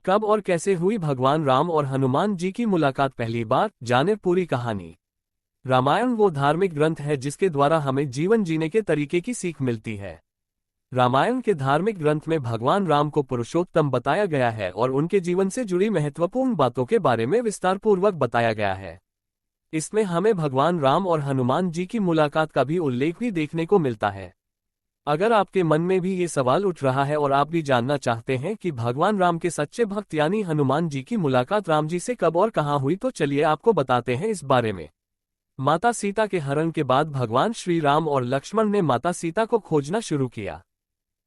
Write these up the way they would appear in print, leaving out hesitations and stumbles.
कब और कैसे हुई भगवान राम और हनुमान जी की मुलाकात पहली बार, जाने पूरी कहानी। रामायण वो धार्मिक ग्रंथ है जिसके द्वारा हमें जीवन जीने के तरीके की सीख मिलती है। रामायण के धार्मिक ग्रंथ में भगवान राम को पुरुषोत्तम बताया गया है और उनके जीवन से जुड़ी महत्वपूर्ण बातों के बारे में विस्तारपूर्वक बताया गया है। इसमें हमें भगवान राम और हनुमान जी की मुलाकात का भी उल्लेख भी देखने को मिलता है। अगर आपके मन में भी ये सवाल उठ रहा है और आप भी जानना चाहते हैं कि भगवान राम के सच्चे भक्त यानी हनुमान जी की मुलाकात राम जी से कब और कहाँ हुई, तो चलिए आपको बताते हैं इस बारे में। माता सीता के हरण के बाद भगवान श्री राम और लक्ष्मण ने माता सीता को खोजना शुरू किया।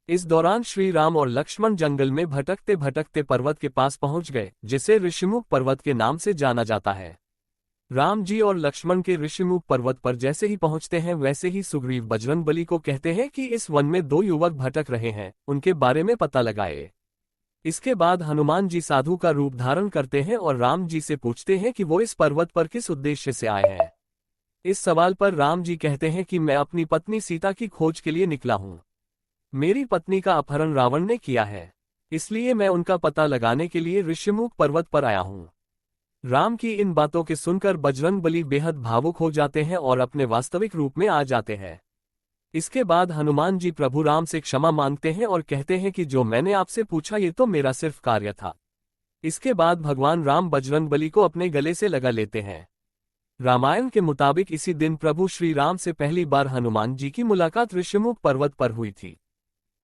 इस दौरान श्री राम और लक्ष्मण जंगल में भटकते भटकते पर्वत के पास पहुंच गए, जिसे ऋषिमुख पर्वत के नाम से जाना जाता है। राम जी और लक्ष्मण के ऋषिमुख पर्वत पर जैसे ही पहुंचते हैं, वैसे ही सुग्रीव बजरंगबली को कहते हैं कि इस वन में दो युवक भटक रहे हैं, उनके बारे में पता लगाए। इसके बाद हनुमान जी साधु का रूप धारण करते हैं और राम जी से पूछते हैं कि वो इस पर्वत पर किस उद्देश्य से आए हैं। इस सवाल पर राम जी कहते हैं कि मैं अपनी पत्नी सीता की खोज के लिए निकला हूं। मेरी पत्नी का अपहरण रावण ने किया है, इसलिए मैं उनका पता लगाने के लिए ऋषिमुख पर्वत पर आया हूं। राम की इन बातों के सुनकर बजरंगबली बेहद भावुक हो जाते हैं और अपने वास्तविक रूप में आ जाते हैं। इसके बाद हनुमान जी प्रभु राम से क्षमा मांगते हैं और कहते हैं कि जो मैंने आपसे पूछा ये तो मेरा सिर्फ कार्य था। इसके बाद भगवान राम बजरंगबली को अपने गले से लगा लेते हैं। रामायण के मुताबिक इसी दिन प्रभु श्री राम से पहली बार हनुमान जी की मुलाकात ऋषिमुख पर्वत पर हुई थी।